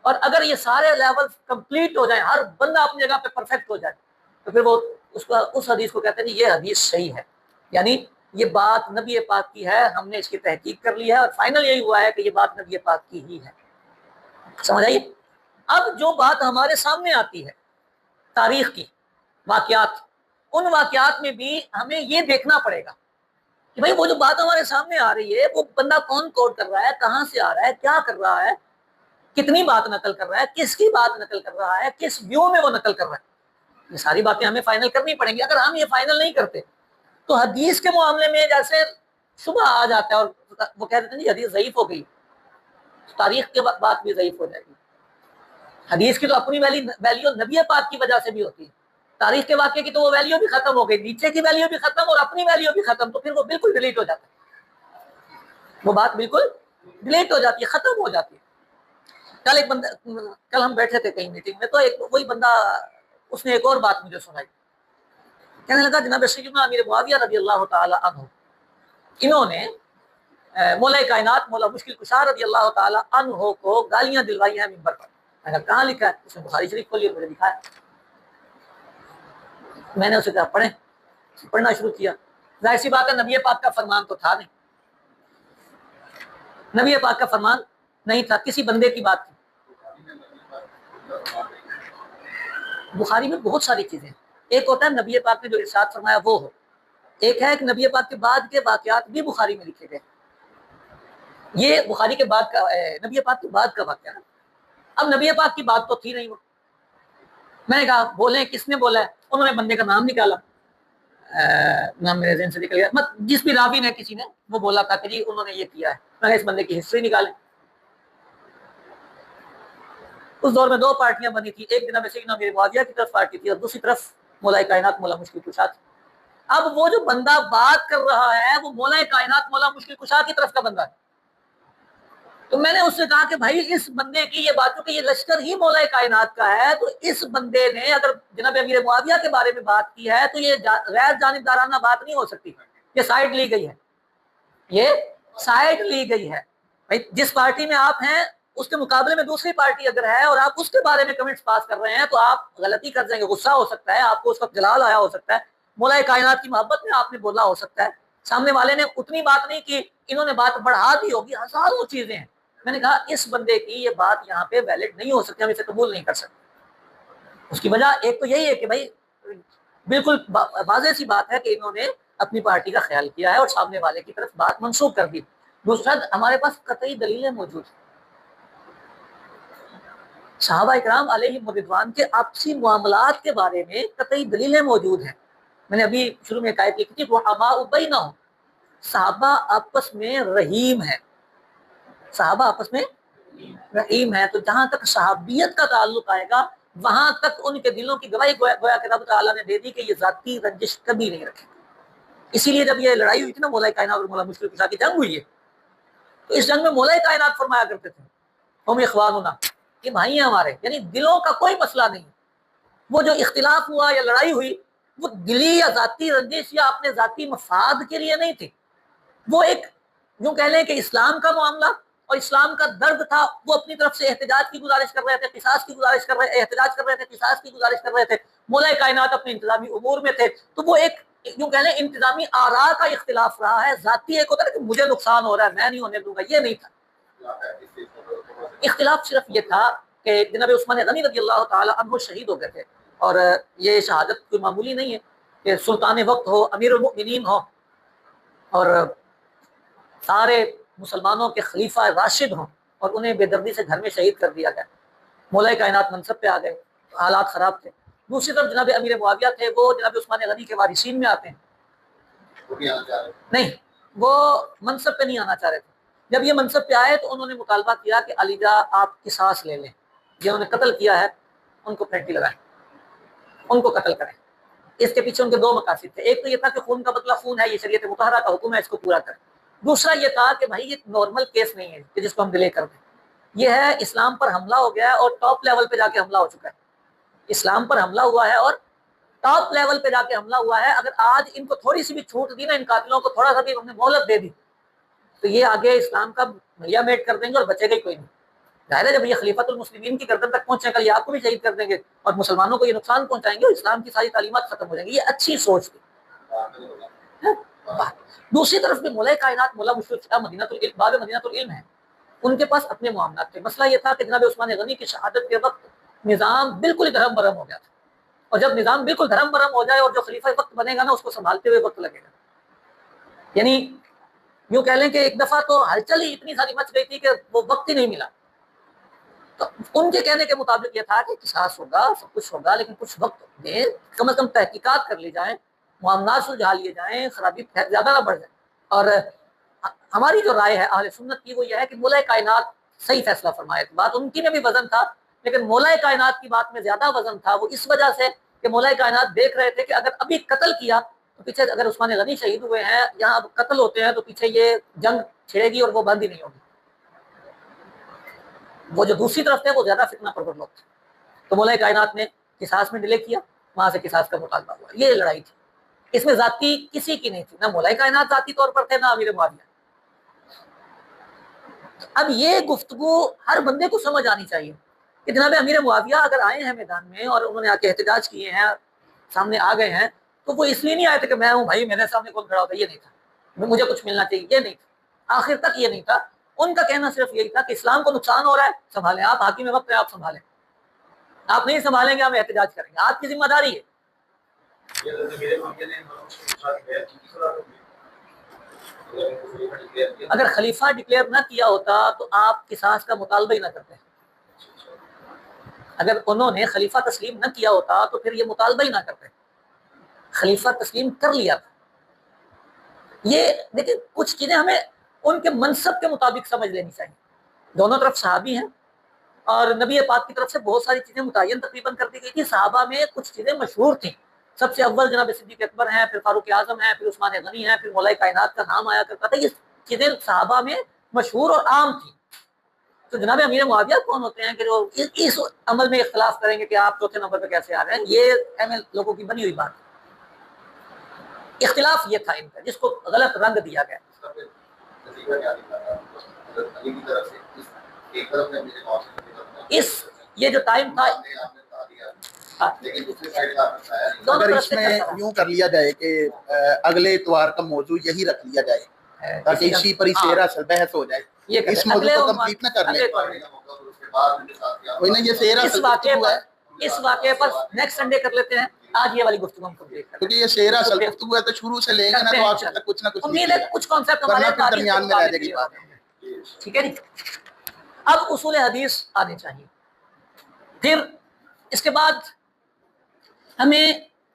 اور اگر یہ سارے لیول کمپلیٹ ہو جائیں، ہر بندہ اپنی جگہ پہ پرفیکٹ ہو جائے، تو پھر وہ اس حدیث کو کہتے ہیں یہ حدیث صحیح ہے، یعنی یہ بات نبی پاک کی ہے، ہم نے اس کی تحقیق کر لی ہے اور فائنل یہی ہوا ہے کہ یہ بات نبی پاک کی ہی ہے. سمجھ آئیے؟ اب جو بات ہمارے سامنے آتی ہے تاریخ کی واقعات، ان واقعات میں بھی ہمیں یہ دیکھنا پڑے گا کہ بھئی وہ جو بات ہمارے سامنے آ رہی ہے وہ بندہ کون کوٹ کر رہا ہے، کہاں سے آ رہا ہے، کیا کر رہا ہے، کتنی بات نقل کر رہا ہے، کس کی بات نقل کر رہا ہے، کس ویو میں وہ نقل کر رہا ہے. یہ ساری باتیں ہمیں فائنل کرنی پڑیں گی. اگر ہم یہ فائنل نہیں کرتے تو حدیث کے معاملے میں جیسے شبہ آ جاتا ہے اور وہ کہہ دیتے ہیں جی حدیث ضعیف ہو گئی، تاریخ کے بات بھی ضعیف ہو جائے گی. حدیث کی تو اپنی ویلیو نبی پاک کی وجہ سے بھی ہوتی ہے، تاریخ کے واقعے کی تو وہ ویلیو بھی ختم ہو گئی، نیچے کی ویلیو بھی ختم اور اپنی ویلیو بھی ختم، تو پھر وہ بالکل ڈیلیٹ ہو جاتا ہے، وہ بات بالکل ڈیلیٹ ہو جاتی ہے، ختم ہو جاتی ہے. کل ہم بیٹھے تھے کہیں میٹنگ میں، تو وہی بندہ اس نے ایک اور بات مجھے سنائی. کہنے لگا جناب سیدنا امیر معاویہ رضی اللہ تعالی عنہ، انہوں نے مولا کائنات مولا مشکل کشا رضی اللہ تعالی عنہ کو گالیاں دلوائی ہیں منبر پر. میں نے کہاں لکھا ہے؟ اس نے بخاری شریف کھولی اور مجھے دکھایا. میں نے اسے کہا پڑھیں، پڑھنا شروع کیا. ظاہر سی بات ہے نبی پاک کا فرمان تو تھا نہیں، نبی پاک کا فرمان نہیں تھا، کسی بندے کی بات تھی. بخاری میں بہت ساری چیزیں ہیں، ایک ہوتا ہے نبی پاک نے جو ارشاد فرمایا وہ ہو، ایک ہے کہ نبی پاک کے بعد کے واقعات بھی بخاری میں لکھے گئے. یہ بخاری کے بعد کا نبی پاک کے بعد کا واقعہ. اب نبی پاک کی بات تو تھی نہیں وہ. میں نے کہا بولیں، کس نے بولا ہے؟ انہوں نے بندے کا نام نکالا، نام میرے ذہن سے نکل گیا، جس بھی راوی نے کسی نے وہ بولا تھا کہ جی انہوں نے یہ کیا ہے. میں نے اس بندے کی ہسٹری نکالیں. اس دور میں 2 پارٹیاں بنی تھی، ایک جناب سیدنا امیر معاویہ کی طرف پارٹی تھی اور دوسری طرف مولا کائنات مولا مشکل کشا تھی۔ اب وہ جو بندہ بات کر رہا ہے وہ مولا کائنات مولا مشکل کشا کی طرف کا بندہ ہے۔ تو میں نے اس سے کہا کہ بھائی اس بندے کی یہ بات، کیونکہ یہ لشکر ہی مولا کائنات کا ہے، تو اس بندے نے اگر جناب امیر معاویہ کے بارے میں بات کی ہے تو یہ غیر جانبدارانہ بات نہیں ہو سکتی، یہ سائڈ لی گئی ہے، یہ سائڈ لی گئی ہے۔ بھائی جس پارٹی میں آپ ہیں اس کے مقابلے میں دوسری پارٹی اگر ہے اور آپ اس کے بارے میں کمنٹس پاس کر رہے ہیں تو آپ غلطی کر جائیں گے، غصہ ہو سکتا ہے، آپ کو اس وقت جلال آیا ہو سکتا ہے، مولا کائنات کی محبت میں آپ نے بولا ہو سکتا ہے، سامنے والے نے اتنی بات نہیں کی، انہوں نے بات بڑھا دی ہوگی، ہزاروں چیزیں ہیں۔ میں نے کہا اس بندے کی یہ بات یہاں پہ ویلڈ نہیں ہو سکتی، ہم اسے قبول نہیں کر سکتے۔ اس کی وجہ ایک تو یہی ہے کہ بھائی بالکل واضح سی بات ہے کہ انہوں نے اپنی پارٹی کا خیال کیا ہے اور سامنے والے کی طرف بات منسوخ کر دی۔ دوسرا ہمارے پاس قطعی دلیلیں موجود ہیں، صحابہ اکرام علیہم رضوان کے آپسی معاملات کے بارے میں قطعی دلیلیں موجود ہیں۔ میں نے ابھی شروع میں ایک آیت لکھی تھی، رحماء بینہم، صحابہ آپس میں رحیم ہیں، صحابہ آپس میں رحیم ہیں۔ تو جہاں تک صحابیت کا تعلق آئے گا وہاں تک ان کے دلوں کی گواہی گویا کہ رب تعالیٰ نے دے دی کہ یہ ذاتی رنجش کبھی نہیں رکھے۔ اسی لیے جب یہ لڑائی ہوئی تھی نا مولا کائنات اور مولا مشکل کشا کی جنگ ہوئی ہے، تو اس جنگ میں مولا کائنات فرمایا کرتے تھے ہم اخواننا، کہ بھائی ہیں ہمارے، یعنی دلوں کا کوئی مسئلہ نہیں۔ وہ جو اختلاف ہوا یا لڑائی ہوئی وہ دلی یا ذاتی رنجش یا اپنے ذاتی مفاد کے لیے نہیں تھی، وہ ایک یوں کہہ لیں کہ اسلام کا معاملہ اور اسلام کا درد تھا، وہ اپنی طرف سے احتجاج کی گزارش کر رہے تھے، قصاص کی گزارش کر رہے، احتجاج کر رہے تھے، قصاص کی گزارش کر رہے تھے، مولا کائنات اپنے انتظامی امور میں تھے، تو وہ ایک یوں کہہ لیں انتظامی آراء کا اختلاف رہا ہے۔ ذاتی ایک ہوتا ہے کہ مجھے نقصان ہو رہا ہے میں نہیں ہونے دوں گا، یہ نہیں تھا۔ اختلاف صرف یہ تھا کہ جناب عثمان غنی رضی اللہ تعالی عنہ شہید ہو گئے تھے، اور یہ شہادت کوئی معمولی نہیں ہے کہ سلطان وقت ہو، امیر المؤمنین ہو اور سارے مسلمانوں کے خلیفہ راشد ہوں اور انہیں بے دردی سے گھر میں شہید کر دیا گیا۔ مولا کائنات منصب پہ آ گئے، حالات خراب تھے۔ دوسری طرف جناب امیر معاویہ تھے، وہ جناب عثمان غنی کے وارثین میں آتے ہیں، نہیں وہ منصب پہ نہیں آنا چاہ رہے تھے۔ جب یہ منصب پہ آئے تو انہوں نے مطالبہ کیا کہ علی جا آپ قصاص لے لیں، جنہوں نے قتل کیا ہے ان کو پھینٹی لگائیں، ان کو قتل کریں۔ اس کے پیچھے ان کے 2 مقاصد تھے، ایک تو یہ تھا کہ خون کا بدلہ خون ہے، یہ شریعت مطہرہ کا حکم ہے، اس کو پورا کریں۔ دوسرا یہ تھا کہ بھائی یہ نارمل کیس نہیں ہے کہ جس کو ہم ڈیلے کر دیں، یہ ہے اسلام پر حملہ ہو گیا ہے اور ٹاپ لیول پہ جا کے حملہ ہو چکا ہے، اسلام پر حملہ ہوا ہے اور ٹاپ لیول پہ جا کے حملہ ہوا ہے۔ اگر آج ان کو تھوڑی سی بھی چھوٹ دی نا، ان قاتلوں کو تھوڑا سا بھی ہم نے مہلت دے دی تو یہ آگے اسلام کا ملیا میٹ کر دیں گے اور بچے گا ہی کوئی نہیں۔ ظاہر ہے جب یہ خلیفۃ المسلمین کی گردن تک پہنچے گا یہ آپ کو بھی شہید کر دیں گے اور مسلمانوں کو یہ نقصان پہنچائیں گے اور اسلام کی ساری تعلیمات ختم ہو جائیں گی۔ یہ اچھی سوچ تھی۔ دوسری طرف بھی مولا کائنات مولا مشکل مدینہ العلم، باب مدینہ العلم ہے، ان کے پاس اپنے معاملات تھے۔ مسئلہ یہ تھا کہ جناب عثمان غنی کی شہادت کے وقت نظام بالکل دھرم برہم ہو گیا تھا، اور جب نظام بالکل دھرم برہم ہو جائے اور جو خلیفہ وقت بنے گا نا اس کو سنبھالتے ہوئے وقت لگے گا، یعنی یوں کہہ لیں کہ ایک دفعہ تو ہلچل ہی اتنی ساری مچ گئی تھی کہ وہ وقت ہی نہیں ملا۔ تو ان کے کہنے کے مطابق یہ تھا کہ قصاص ہوگا، سب کچھ ہوگا، لیکن کچھ وقت دیں، کم از کم تحقیقات کر لی جائیں، معاملات سلجھا لیے جائیں، خرابی زیادہ نہ بڑھ جائے۔ اور ہماری جو رائے ہے اہل سنت کی وہ یہ ہے کہ مولا کائنات صحیح فیصلہ فرمائے۔ بات ان کی میں بھی وزن تھا لیکن مولا کائنات کی بات میں زیادہ وزن تھا، وہ اس وجہ سے کہ مولا کائنات دیکھ رہے تھے کہ اگر ابھی قتل کیا تو پیچھے اگر عثمان غنی شہید ہوئے ہیں، یہاں اب قتل ہوتے ہیں تو پیچھے یہ جنگ چھڑے گی اور وہ بند ہی نہیں ہوگی۔ وہ جو دوسری طرف تھے وہ زیادہ فتنہ پرور لوگ تھے، تو مولا کائنات نے قصاص میں ڈیلے کیا، وہاں سے قصاص کا مطالبہ ہوا۔ یہ لڑائی تھی، اس میں ذاتی کسی کی نہیں تھی، نہ مولا کائنات ذاتی طور پر تھے نہ امیر معاویہ۔ اب یہ گفتگو ہر بندے کو سمجھ آنی چاہیے کہ جناب امیر معاویہ اگر آئے ہیں میدان میں اور انہوں نے آ کے احتجاج کیے ہیں، سامنے آ گئے ہیں، تو وہ اس لیے نہیں آئے تھے کہ میں ہوں بھائی میرے سامنے کون کھڑا ہوتا، یہ نہیں تھا، مجھے کچھ ملنا چاہیے، یہ نہیں تھا، آخر تک یہ نہیں تھا۔ ان کا کہنا صرف یہی تھا کہ اسلام کو نقصان ہو رہا ہے، سنبھالیں، آپ حاکم وقت ہیں، آپ سنبھالیں، آپ نہیں سنبھالیں گے ہم احتجاج کریں گے، آپ کی ذمہ داری ہے۔ اگر خلیفہ ڈکلیئر نہ کیا ہوتا تو آپ قصاص کا مطالبہ ہی نہ کرتے، اگر انہوں نے خلیفہ تسلیم نہ کیا ہوتا تو پھر یہ مطالبہ ہی نہ کرتے، خلیفہ تسلیم کر لیا تھا۔ یہ دیکھیں کچھ چیزیں ہمیں ان کے منصب کے مطابق سمجھ لینی چاہیے۔ دونوں طرف صحابی ہیں، اور نبی پاک کی طرف سے بہت ساری چیزیں متعین تقریباً کر دی گئی تھی. صحابہ میں کچھ چیزیں مشہور تھیں. سب سے اول جناب صدیق اکبر ہیں, پھر فاروق اعظم ہیں, پھر عثمان غنی ہیں, پھر مولا کائنات کا نام آیا کرتا تھا. یہ چیزیں صحابہ میں مشہور اور عام تھیں. تو جناب امیر معاویہ کون ہوتے ہیں کہ جو اس عمل میں اختلاف کریں گے کہ آپ چوتھے نمبر پہ کیسے آ رہے ہیں؟ یہ ایم لوگوں کی بنی ہوئی بات. اختلاف یہ تھا ان کا جس کو غلط رنگ دیا گیا. یہ جو ٹائم تھا اگر اس میں یوں کر لیا جائے کہ اگلے اتوار کا موضوع یہی رکھ لیا جائے تاکہ اسی پر ہی سیر اصل بحث ہو جائے, اس موضوع کو کمپلیٹ نہ کر لیں. اس واقعے پر نیکسٹ سنڈے کر لیتے ہیں. آج یہ والی گفتگو ہم کمپلیٹ کریں کیونکہ یہ سیر اصل گفتگو ہے تو شروع سے لیں گے نا تو آپ تک کچھ نہ کچھ امید ہے کچھ کانسیپٹ ہمارے درمیان میں رہ جائے گی بات. ٹھیک ہے جی. اب اصول حدیث آنے چاہیے. پھر اس کے بعد ہمیں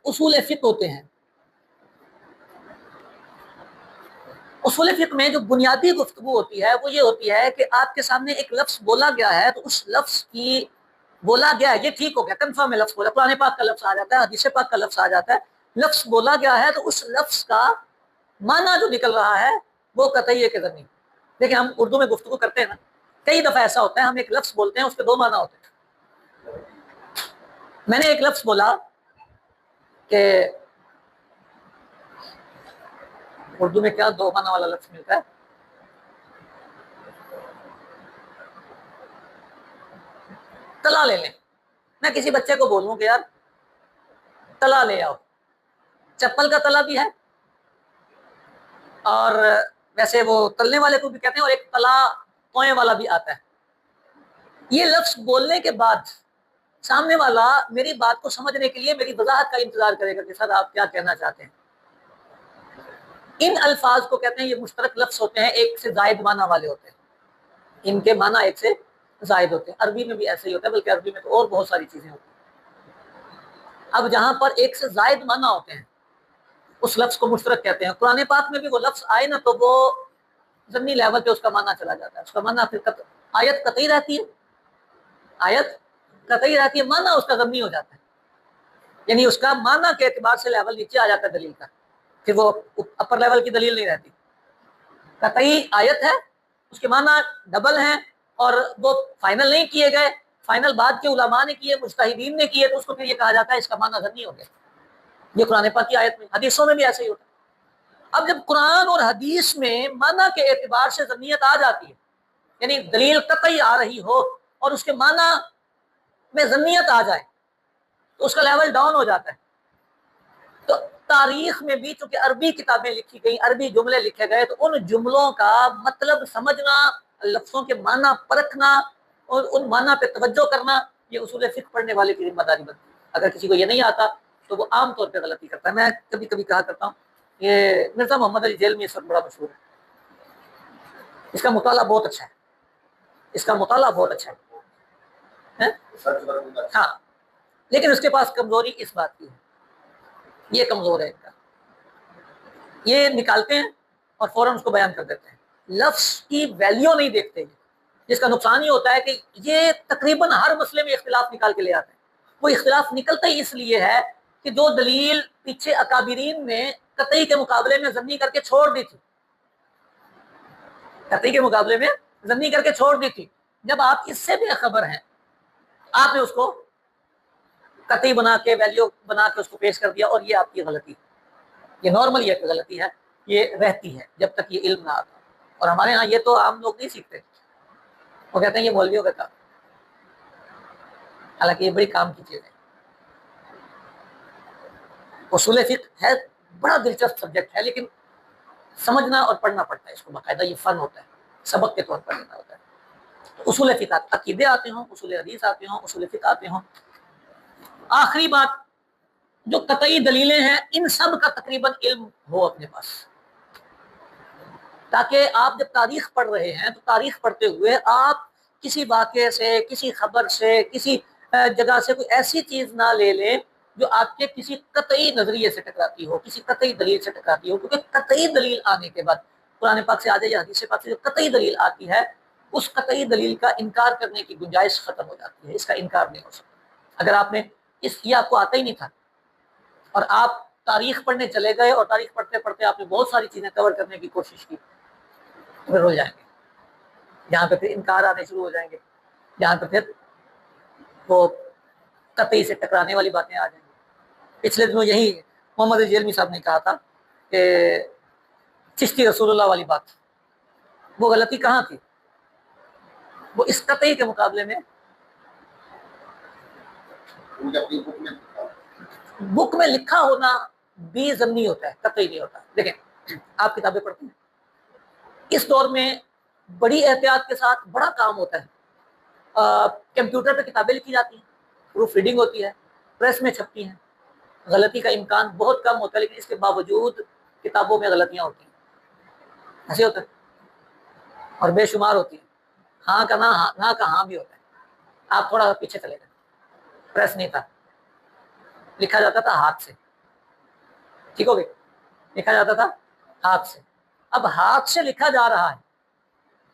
اصول فقہ ہوتے ہیں. اصول فقہ میں جو بنیادی گفتگو ہوتی ہے وہ یہ ہوتی ہے کہ آپ کے سامنے ایک لفظ بولا گیا ہے تو اس لفظ کی بولا گیا ہے یہ ٹھیک ہو گیا, کنفرم ہے لفظ بولا, قرآن پاک کا لفظ آ جاتا ہے, حدیث پاک کا لفظ آ جاتا ہے, لفظ بولا گیا ہے تو اس لفظ کا معنی جو نکل رہا ہے وہ قطعی ہے کہ ضمنی. دیکھیں ہم اردو میں گفتگو کرتے ہیں نا, کئی دفعہ ایسا ہوتا ہے ہم ایک لفظ بولتے ہیں اس کے دو معنی ہوتے ہیں. میں نے ایک لفظ بولا کہ اردو میں کیا دو معنی والا لفظ ملتا ہے, تلا لے لیں. میں کسی بچے کو بولوں کہ یار تلا لے آؤ, چپل کا تلا بھی ہے اور ویسے وہ تلنے والے کو بھی کہتے ہیں, اور ایک تلا پوئیں والا بھی آتا ہے. یہ لفظ بولنے کے بعد سامنے والا میری بات کو سمجھنے کے لیے میری وضاحت کا انتظار کرے گا کہ سر آپ کیا کہنا چاہتے ہیں. ان الفاظ کو کہتے ہیں یہ مشترک لفظ ہوتے ہیں, ایک سے زائد معنی والے ہوتے ہیں. ان کے معنی ایک سے زائد ہوتے ہیں. عربی میں بھی ایسے ہی ہوتا ہے, بلکہ عربی میں تو اور بہت ساری چیزیں ہوتی ہیں. اب جہاں پر ایک سے زائد معنی ہوتے ہیں اس لفظ کو مشترک کہتے ہیں. قرآن پاک میں بھی وہ لفظ آئے نا تو وہ ضمنی لیول پہ اس کا معنی چلا جاتا ہے. اس کا معنی پھر آیت قطعی رہتی ہے, آیت قطعی رہتی ہے, معنی اس کا ضمنی ہو جاتا ہے. یعنی اس کا معنی کے اعتبار سے لیول نیچے آ جاتا ہے دلیل کا, پھر وہ اپر لیول کی دلیل نہیں رہتی. قطعی آیت ہے, اس کے معنی ڈبل ہیں اور وہ فائنل نہیں کیے گئے, فائنل بعد کے علماء نے کیے, مجتہدین نے کیے, تو اس کو پھر یہ کہا جاتا ہے اس کا معنی ضمنی ہو گیا. یہ قرآن پاک کی آیت میں, حدیثوں میں بھی ایسے ہی ہوتا ہے. اب جب قرآن اور حدیث میں معنی کے اعتبار سے ضمنیت آ جاتی ہے, یعنی دلیل قطعی آ رہی ہو اور اس کے معنی میں ضمنیت آ جائے تو اس کا لیول ڈاؤن ہو جاتا ہے. تو تاریخ میں بھی چونکہ عربی کتابیں لکھی گئی, عربی جملے لکھے گئے, تو ان جملوں کا مطلب سمجھنا, لفظوں کے معنی پرکھنا اور ان معنی پہ توجہ کرنا, یہ اصول فقہ پڑھنے والے کی ذمہ داری بنتی ہے. اگر کسی کو یہ نہیں آتا تو وہ عام طور پہ غلطی کرتا ہے. میں کبھی کبھی کہا کرتا ہوں, یہ مرزا محمد علی جیلمی اس وقت بڑا مشہور ہے, اس کا مطالعہ بہت اچھا ہے, اس کا مطالعہ بہت اچھا ہے ہاں, لیکن اس کے پاس کمزوری اس بات کی ہے, یہ کمزور ہے ان کا, یہ نکالتے ہیں اور فوراً اس کو بیان کر دیتے ہیں, لفظ کی ویلیو نہیں دیکھتے, جس کا نقصان یہ ہوتا ہے کہ یہ تقریباً ہر مسئلے میں اختلاف نکال کے لے آتے ہیں. وہ اختلاف نکلتا ہی اس لیے ہے کہ جو دلیل پیچھے اکابرین نے قطعی کے مقابلے میں ضمنی کر کے چھوڑ دی تھی, قطعی کے مقابلے میں ضمنی کر کے چھوڑ دی تھی, جب آپ اس سے بے خبر ہیں آپ نے اس کو قطعی بنا کے ویلیو بنا کے اس کو پیش کر دیا, اور یہ آپ کی غلطی, یہ نارمل یہ غلطی ہے, یہ رہتی ہے جب تک یہ علم نہ آتا. اور ہمارے ہاں یہ تو عام لوگ نہیں سیکھتے, وہ کہتے ہیں یہ مولویوں کا کام, حالانکہ یہ بڑی کام کی چیز ہے. اصول فقہ ہے بڑا دلچسپ سبجیکٹ ہے, لیکن سمجھنا اور پڑھنا پڑتا ہے اس کو باقاعدہ, یہ فن ہوتا ہے, سبق کے طور پر لینا ہوتا ہے. اصول فقہ عقیدے آتے ہوں, اصول حدیث آتے ہوں, اصول فقہ آتے ہوں. آخری بات جو قطعی دلیلیں ہیں ان سب کا تقریباً علم ہو اپنے پاس, تاکہ آپ جب تاریخ پڑھ رہے ہیں تو تاریخ پڑھتے ہوئے آپ کسی واقعے سے, کسی خبر سے, کسی جگہ سے کوئی ایسی چیز نہ لے لیں جو آپ کے کسی قطعی نظریے سے ٹکراتی ہو, کسی قطعی دلیل سے ٹکراتی ہو. کیونکہ قطعی دلیل آنے کے بعد قرآن پاک سے آ جائے یا حدیث پاک سے جو قطعی دلیل آتی ہے اس قطعی دلیل کا انکار کرنے کی گنجائش ختم ہو جاتی ہے، اس کا انکار نہیں ہو سکتا۔ اگر آپ نے یہ آپ کو آتا ہی نہیں تھا اور آپ تاریخ پڑھنے چلے گئے اور تاریخ پڑھتے پڑھتے آپ نے بہت ساری چیزیں کور کرنے کی کوشش کی، پھر ہو جائیں گے، جہاں پہ پھر انکار آنے شروع ہو جائیں گے، جہاں پہ پھر وہ قطعی سے ٹکرانے والی باتیں آ جائیں گی۔ پچھلے دنوں یہی محمد جیلمی صاحب نے کہا تھا کہ چشتی رسول اللہ والی بات، وہ غلطی کہاں تھی؟ وہ اس قطعی کے مقابلے میں بک میں لکھا ہونا بھی ضمنی ہوتا ہے، قطعی نہیں ہوتا۔ دیکھیں آپ کتابیں پڑھتے ہیں، اس دور میں بڑی احتیاط کے ساتھ بڑا کام ہوتا ہے، کمپیوٹر پہ کتابیں لکھی جاتی ہیں، پروف ریڈنگ ہوتی ہے، پریس میں چھپتی ہیں، غلطی کا امکان بہت کم ہوتا ہے، لیکن اس کے باوجود کتابوں میں غلطیاں ہوتی ہیں، ایسے ہوتا ہے، اور بے شمار ہوتی ہیں، ہاں کا نہ کا ہاں بھی ہوتا ہے۔ آپ تھوڑا پیچھے چلے گئے، پریس نہیں تھا، لکھا جاتا تھا ہاتھ سے، ٹھیک ہو گئے، لکھا جاتا تھا ہاتھ سے۔ اب ہاتھ سے لکھا جا رہا ہے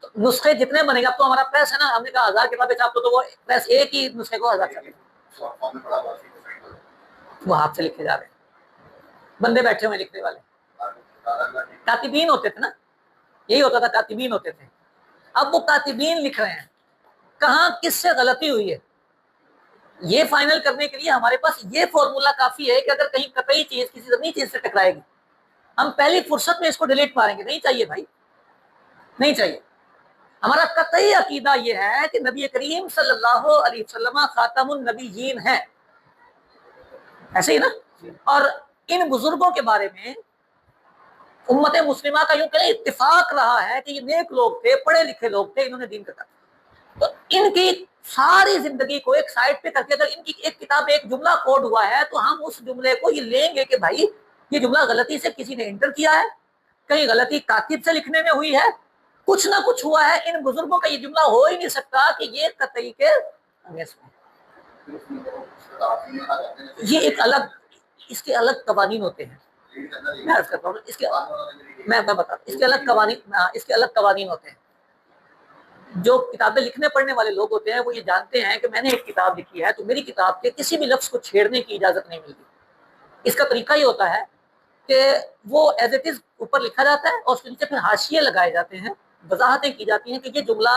تو نسخے جتنے بنے گا، اب تو ہمارا پریس ہے نا، ہم نے کہا 1000 کتابیں چھاپ تو وہ پریس ایک ہی نسخے کو 1000 چھاپے، وہ ہاتھ سے لکھے جا رہے ہیں، بندے بیٹھے ہوئے لکھنے والے، کاتبین ہوتے تھے نا، یہی ہوتا تھا، کاتبین ہوتے تھے۔ اب وہ کاتبین لکھ رہے ہیں، کہاں کس سے غلطی ہوئی ہے، یہ فائنل کرنے کے لیے ہمارے پاس یہ فارمولا کافی ہے کہ اگر کہیں قطعی چیز کسی ضمنی چیز سے ٹکرائے گی، ہم پہلی فرصت میں اس کو ڈیلیٹ ماریں گے، نہیں چاہیے بھائی، نہیں چاہیے۔ ہمارا قطعی عقیدہ یہ ہے کہ نبی کریم صلی اللہ علیہ وسلم خاتم النبیین ہیں، ایسے ہی نا، اور ان بزرگوں کے بارے میں امت مسلمہ کا یوں کہ اتفاق رہا ہے کہ یہ نیک لوگ تھے، پڑھے لکھے لوگ تھے، انہوں نے دین کا کام، تو ان کی ساری زندگی کو ایک سائڈ پہ کر کے اگر ان کی ایک کتاب ایک جملہ کوڈ ہوا ہے تو ہم اس جملے کو یہ لیں گے کہ بھائی یہ جملہ غلطی سے کسی نے انٹر کیا ہے، کہیں غلطی کاتب سے لکھنے میں ہوئی ہے، کچھ نہ کچھ ہوا ہے، ان بزرگوں کا یہ جملہ ہو ہی نہیں سکتا کہ یہ قطعی کے اگینسٹ میں۔ یہ ایک الگ، اس کے الگ قوانین ہوتے ہیں، میں عرض کرتا ہوں اس کے، میں بتا رہا ہوں اس کے الگ قوانین، اس کے الگ قوانین ہوتے ہیں۔ جو کتابیں لکھنے پڑھنے والے لوگ ہوتے ہیں وہ یہ جانتے ہیں کہ میں نے ایک کتاب لکھی ہے تو میری کتاب کے کسی بھی لفظ کو چھیڑنے کی اجازت نہیں ملتی۔ اس کا طریقہ یہ ہوتا ہے کہ وہ ایز اٹ از اوپر لکھا جاتا ہے اور اس کے نیچے پھر حاشیے لگائے جاتے ہیں، وضاحتیں کی جاتی ہیں کہ یہ جملہ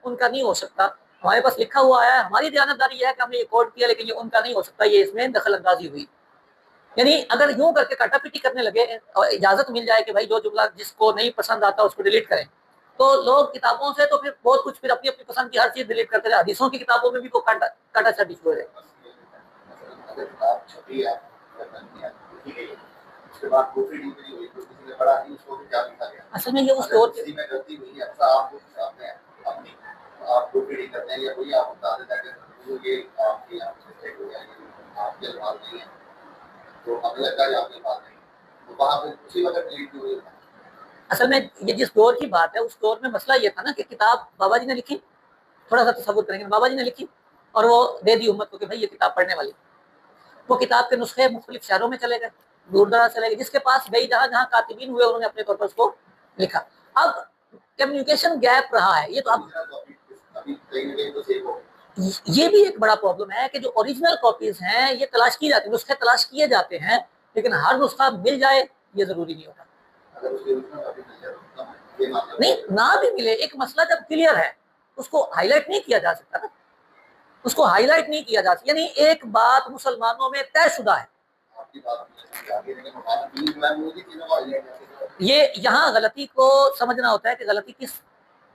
ان کا نہیں ہو سکتا، ہمارے پاس لکھا ہوا ہے، ہماری دیانتداری یہ ہے کہ ہم نے یہ کوڈ کیا لیکن یہ ان کا نہیں ہو سکتا، یہ اس میں دخل اندازی ہوئی۔ یعنی اگر یوں کر کے کاٹا پیٹی کرنے لگے اور اجازت مل جائے کہ بھائی جو جملہ جس کو نہیں پسند آتا اس کو ڈیلیٹ کریں، تو لوگ کتابوں سے تو پھر بہت کچھ پھر اپنی اپنی پسند کی ہر چیز ڈیلیٹ کرتے رہے۔ حدیثوں کی کتابوں میں بھی وہ کاٹا چاٹی شروع ہے۔ اصل میں یہ اس دور اصل میں یہ جس دور کی بات ہے اس دور میں مسئلہ یہ تھا نا کہ کتاب بابا جی نے لکھی، تھوڑا سا تصور کریں گے، بابا جی نے لکھی اور وہ دے دی امت کو کہ بھائی یہ کتاب پڑھنے والی، وہ کتاب کے نسخے مختلف شہروں میں چلے گئے، دور دراز چلے گئے، جس کے پاس گئی جہاں جہاں کاتبین ہوئے انہوں نے اپنے طور پر اس کو لکھا۔ اب کمیونیکیشن گیپ رہا ہے، یہ تو اب یہ بھی ایک بڑا پرابلم ہے کہ جو اوریجنل کاپیز ہیں یہ تلاش کی جاتی ہیں، نسخے تلاش کیے جاتے ہیں، لیکن ہر نسخہ مل جائے یہ ضروری نہیں ہوتا۔ نہیں نہ بھی ملے، ایک مسئلہ جب کلیئر ہے اس کو ہائی لائٹ نہیں کیا جا سکتا نا، اس کو ہائی لائٹ نہیں کیا جا سکتا، یعنی ایک بات مسلمانوں میں طے شدہ ہے، یہ یہاں غلطی کو سمجھنا ہوتا ہے کہ غلطی کس،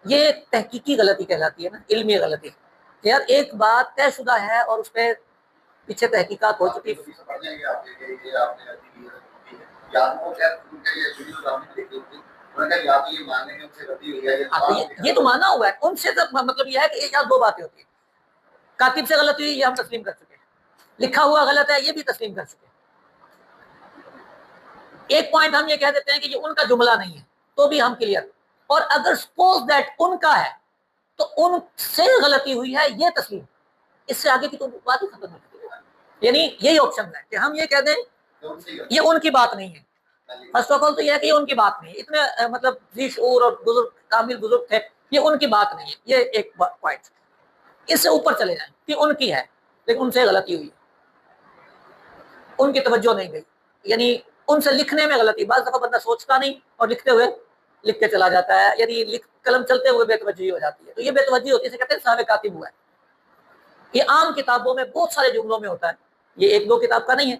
یہ تحقیقی غلطی کہلاتی ہے نا، علمی غلطی، یار ایک بات طے شدہ ہے اور اس پہ پیچھے تحقیقات ہو چکی، یہ تو مانا ہوا ہے ان سے، مطلب یہ ہے کہ یار دو باتیں ہوتی ہیں، کاتب سے غلطی ہوئی یہ ہم تسلیم کر چکے ہیں، لکھا ہوا غلط ہے یہ بھی تسلیم کر چکے ہیں، ایک پوائنٹ ہم یہ کہہ دیتے ہیں کہ یہ ان کا جملہ نہیں ہے تو بھی ہم کلیئر، اور اگر سپوز دیٹ ان کا ہے تو ان سے غلطی ہوئی ہے یہ تسلیم، اس سے آگے کی تو بات ہی ختم ہو جاتی ہے، یعنی یہی آپشن ہے کہ ہم یہ کہہ دیں یہ ان کی بات نہیں ہے، فرسٹ آف آل تو یہ ہے کہ یہ ان کی بات نہیں ہے، اتنے مطلب ذی شعور اور بزرگ کامل بزرگ تھے یہ ان کی بات نہیں ہے، یہ ایک پوائنٹ، اس سے اوپر چلے جائیں کہ ان کی ہے لیکن ان سے غلطی ہوئی، ان کی توجہ نہیں گئی، یعنی ان سے لکھنے میں غلطی، بعض دفعہ بندہ سوچتا نہیں اور لکھتے ہوئے لکھ کے چلا جاتا ہے، یعنی قلم چلتے ہوئے بے توجہی ہو جاتی ہے، تو یہ بے توجہی ہوتی ہے، اسے کہتے ہیں سہو کاتب ہوا ہے۔ یہ عام کتابوں میں بہت سارے جملوں میں ہوتا ہے، یہ ایک دو کتاب کا نہیں ہے،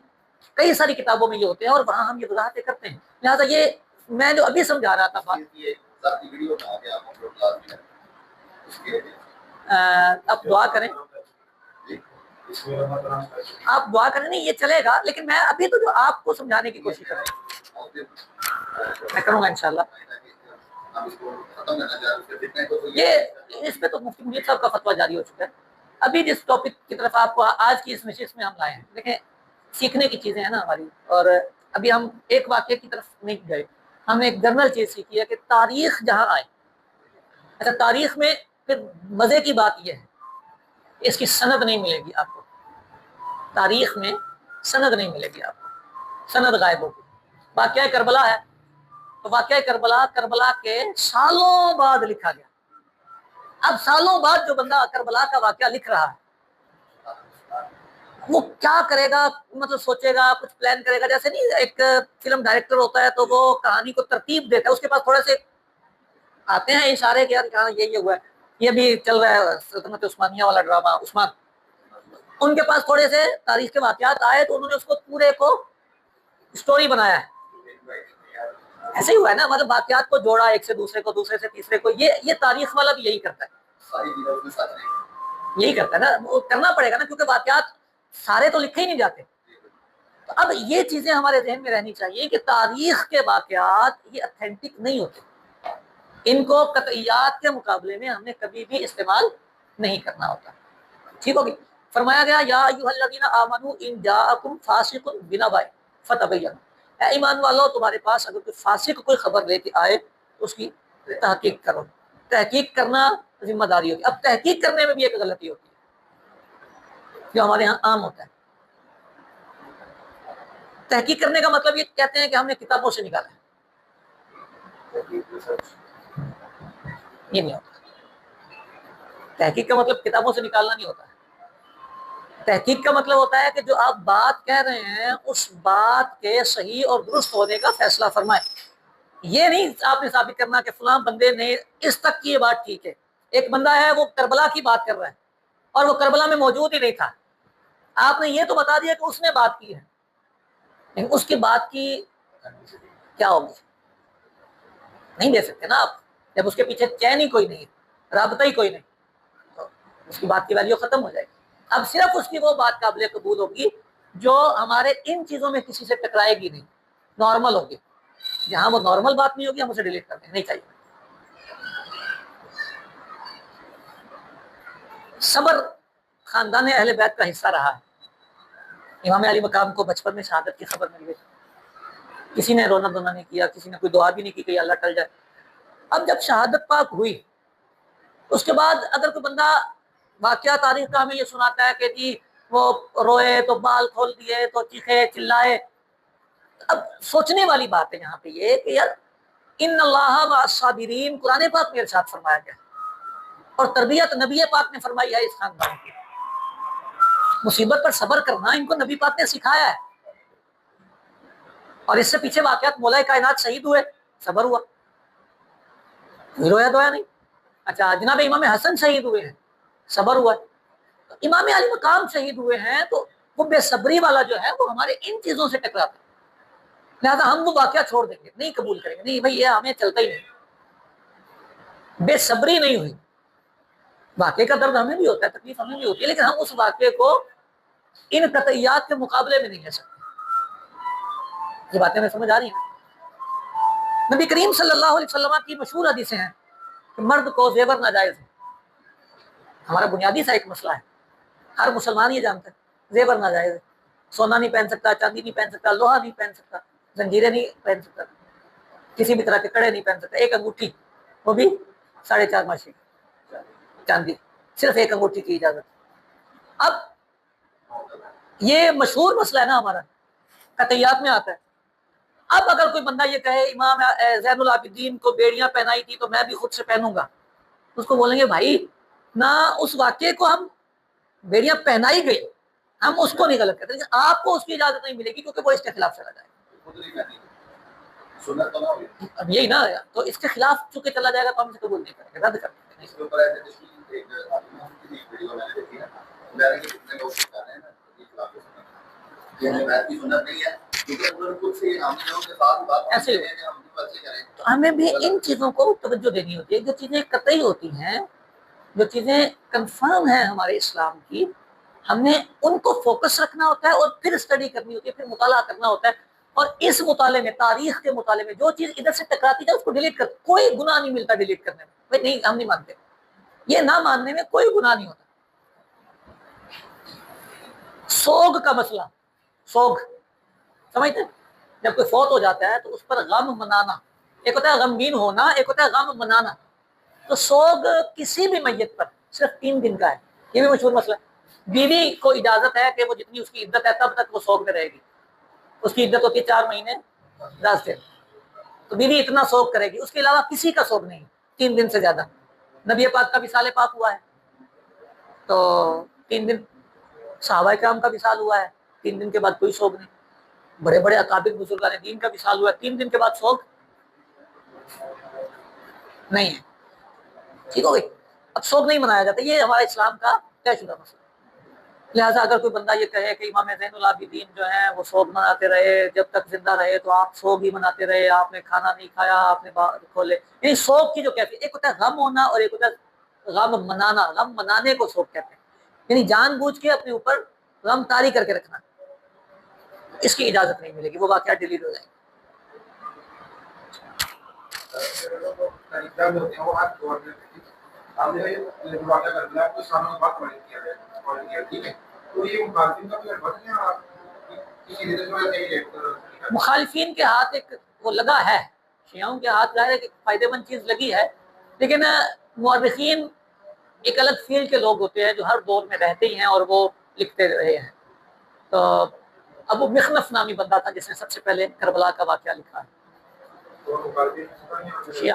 کئی ساری کتابوں میں یہ ہوتے ہیں اور وہاں ہم یہ وضاحتیں کرتے ہیں، لہٰذا یہ میں جو ابھی سمجھا رہا تھا آپ دعا کریں، آپ دعا کریں، نہیں یہ چلے گا، لیکن میں ابھی تو جو آپ کو سمجھانے کی کوشش کر رہا ہوں میں کروں گا انشاءاللہ۔ یہ اس پہ تو مفتی منیر صاحب کا فتویٰ جاری ہو چکا ہے، ابھی جس ٹاپک کی طرف آپ کو آج کی اس نشست میں ہم لائے ہیں، دیکھیں سیکھنے کی چیزیں ہیں نا ہماری، اور ابھی ہم ایک واقعے کی طرف نہیں گئے، ہم نے ایک جنرل چیز سیکھی ہے کہ تاریخ جہاں آئے، اچھا تاریخ میں پھر مزے کی بات یہ ہے اس کی سند نہیں ملے گی آپ کو، تاریخ میں سند نہیں ملے گی آپ کو، سند غائب ہوگی۔ واقعہ کربلا ہے تو واقعہ کربلا کے سالوں بعد لکھا گیا، اب سالوں بعد جو بندہ کربلا کا واقعہ لکھ رہا ہے وہ کیا کرے گا، مطلب سوچے گا، کچھ پلان کرے گا، جیسے نہیں ایک فلم ڈائریکٹر ہوتا ہے تو وہ کہانی کو ترتیب دیتا ہے، اس کے پاس تھوڑے سے آتے ہیں اشارے کہ یار یہ ہوا ہے، یہ بھی چل رہا ہے سلطنت عثمانیہ والا ڈرامہ عثمان، ان کے پاس تھوڑے سے تاریخ کے واقعات آئے تو انہوں نے اس کو پورے کو سٹوری بنایا ہے، ایسے ہی ہوا ہے نا، مطلب واقعات کو جوڑا ایک سے دوسرے کو، دوسرے سے تیسرے کو، یہ تاریخ والا بھی یہی کرتا ہے، یہی کرتا ہے نا، وہ کرنا پڑے گا نا، کیونکہ واقعات سارے تو لکھے ہی نہیں جاتے۔ تو اب یہ چیزیں ہمارے ذہن میں رہنی چاہیے کہ تاریخ کے واقعات یہ اتھینٹک نہیں ہوتے، ان کو قطعیات کے مقابلے میں ہم نے کبھی بھی استعمال نہیں کرنا ہوتا، ٹھیک ہوگی۔ فرمایا گیا یا ایھا الذین آمنوا ان جاءکم فاسق بنبأ فتبینوا، اے ایمان والو تمہارے پاس اگر کوئی فاسق کوئی خبر لے کے آئے تو اس کی تحقیق کرو، تحقیق کرنا ذمہ داری ہوتی ہے۔ اب تحقیق کرنے میں بھی ایک غلطی ہوتی ہے جو ہمارے ہاں عام ہوتا ہے، تحقیق کرنے کا مطلب یہ کہتے ہیں کہ ہم نے کتابوں سے نکالا ہے، یہ نہیں ہوتا، تحقیق کا مطلب کتابوں سے نکالنا نہیں ہوتا ہے، تحقیق کا مطلب ہوتا ہے کہ جو آپ بات کہہ رہے ہیں اس بات کے صحیح اور درست ہونے کا فیصلہ فرمائیں، یہ نہیں آپ نے ثابت کرنا کہ فلاں بندے نے اس تک کی یہ بات ٹھیک ہے، ایک بندہ ہے وہ کربلا کی بات کر رہا ہے اور وہ کربلا میں موجود ہی نہیں تھا، آپ نے یہ تو بتا دیا کہ اس نے بات کی ہے، لیکن اس کی بات کی کیا ہوگی نہیں دے سکتے نا آپ، جب اس کے پیچھے چین ہی کوئی نہیں، رابطہ ہی کوئی نہیں، تو اس کی بات کی ویلیو ختم ہو جائے گی۔ اب صرف اس کی وہ بات قابل قبول ہوگی جو ہمارے ان چیزوں میں کسی سے ٹکرائے گی نہیں، نارمل ہوگی، جہاں وہ نارمل بات نہیں ہوگی ہم اسے ڈیلیٹ کر دیں، نہیں چاہیے۔ صبر خاندان اہل بیت کا حصہ رہا ہے، امام علی مقام کو بچپن میں شہادت کی خبر مل گئی، کسی نے رونا دھونا نہیں کیا، کسی نے کوئی دعا بھی نہیں کی کہ اللہ ٹل جائے، اب جب شہادت پاک ہوئی اس کے بعد اگر کوئی بندہ واقعہ تاریخ کا ہمیں یہ سناتا ہے کہ جی وہ روئے تو بال کھول دیے تو چیخے چلائے، اب سوچنے والی بات ہے یہاں پہ یہ کہ یار ان اللہ مع الصابرین قرآن پاک میں ارشاد فرمایا گیا اور تربیت نبی پاک نے فرمائی ہے اس خاندان کی، مصیبت پر صبر کرنا ان کو نبی پاک نے سکھایا ہے، اور اس سے پیچھے واقعات مولا کائنات شہید ہوئے صبر ہوا، رویا دھویا نہیں، اچھا جناب امام حسن شہید ہوئے ہیں صبر ہوا، تو امام علی مقام شہید ہوئے ہیں تو وہ بے صبری والا جو ہے وہ ہمارے ان چیزوں سے ٹکراتا ہے، لہذا ہم وہ واقعہ چھوڑ دیں گے، نہیں قبول کریں گے، نہیں بھائی یہ ہمیں چلتا ہی نہیں، بے صبری نہیں ہوئی، واقعے کا درد ہمیں بھی ہوتا ہے، تکلیف ہمیں بھی ہوتی ہے، لیکن ہم اس واقعے کو ان قطعیات کے مقابلے میں نہیں لے سکتے، یہ باتیں میں سمجھ آ رہی ہیں۔ نبی کریم صلی اللہ علیہ وسلم کی مشہور حدیثیں ہیں کہ مرد کو زیور ناجائز ہے، ہمارا بنیادی سا ایک مسئلہ ہے، ہر مسلمان یہ جانتا ہے زیور ناجائز ہے، سونا نہیں پہن سکتا، چاندی نہیں پہن سکتا، لوہا نہیں پہن سکتا، زنجیریں نہیں پہن سکتا، کسی بھی طرح کے کڑے نہیں پہن سکتا، ایک انگوٹھی وہ بھی 4.5 ماشی چاندی، صرف ایک انگوٹھی کی اجازت۔ اب یہ مشہور مسئلہ ہے نا ہمارا، قطعیات میں آتا ہے، اب اگر کوئی بندہ یہ کہے امام زین العابدین کو بیڑیاں پہنائی تھی تو میں بھی خود سے پہنوں گا، اس کو بولیں گے بھائی نہ اس واقعے کو ہم بیڑیاں پہنائی گئی ہم اس کو نہیں غلط کرتے، لیکن آپ کو اس کی اجازت نہیں ملے گی کیونکہ وہ اس کے خلاف چلا جائے گا. اب یہی نا، تو اس کے خلاف چونکہ چلا جائے گا تو ہم اسے قبول نہیں کریں گے، رد کر دیں ایسے. تو ہمیں بھی ان چیزوں کو توجہ دینی ہوتی ہے، جو چیزیں قطعی ہوتی ہیں، جو چیزیں کنفرم ہیں ہمارے اسلام کی، ہم نے ان کو فوکس رکھنا ہوتا ہے اور پھر اسٹڈی کرنی ہوتی ہے، پھر مطالعہ کرنا ہوتا ہے. اور اس مطالعے میں، تاریخ کے مطالعے میں جو چیز ادھر سے ٹکراتی ہے اس کو ڈیلیٹ کر، کوئی گناہ نہیں ملتا ڈیلیٹ کرنے میں. بھائی نہیں، ہم نہیں مانتے، یہ نہ ماننے میں کوئی گناہ نہیں ہوتا. سوگ کا مسئلہ، سوگ سمجھتے ہیں؟ جب کوئی فوت ہو جاتا ہے تو اس پر غم منانا، ایک ہوتا ہے غمگین ہونا، ایک ہوتا ہے غم منانا. تو سوگ کسی بھی میت پر صرف 3 دن کا ہے، یہ بھی مشہور مسئلہ ہے. بیوی کو اجازت ہے کہ وہ جتنی اس کی عدت ہے تب تک وہ سوگ میں رہے گی. اس کی عدت ہوتی ہے 4 مہینے 10 دن، تو بیوی اتنا سوگ کرے گی، اس کے علاوہ کسی کا سوگ نہیں 3 دن سے زیادہ. نبی پاک کا وصال پاک ہوا ہے تو 3 دن، صحابہ کرام کا وصال ہوا ہے 3 دن کے بعد کوئی سوگ نہیں. بڑے بڑے اکابر بزرگان دین کا وصال ہوا ہے 3 دن کے بعد سوگ نہیں ہے. ٹھیک ہو گئی؟ اب سوگ نہیں منایا جاتا، یہ ہمارے اسلام کا طے شدہ مسئلہ. لہٰذا اگر کوئی بندہ یہ کہے کہ امام زین العابدین جو ہیں وہ سوگ مناتے رہے، جب تک زندہ رہے تو آپ سوگ ہی مناتے رہے، آپ نے کھانا نہیں کھایا، آپ نے باہر کھولے، یعنی سوگ کی جو کہتے ہیں، ایک ہوتا ہے غم ہونا اور ایک ہوتا ہے غم منانا. غم منانے کو سوگ کہتے ہیں، یعنی جان بوجھ کے اپنے اوپر غم طاری کر کے رکھنا. اس کی اجازت نہیں ملے گی، وہ واقعات ڈیلیٹ ہو جائیں گے. مخالفین کے ہاتھ ایک وہ لگا ہے، شیعوں کے ہاتھ ظاہر ہے کہ فائدہ مند چیز لگی ہے، لیکن مورخین ایک الگ فیلڈ کے لوگ ہوتے ہیں جو ہر دور میں رہتے ہی ہیں اور وہ لکھتے رہے ہیں. تو ابو مخنف نامی بندہ تھا جس نے سب سے پہلے کربلا کا واقعہ لکھا ہے. شیعہ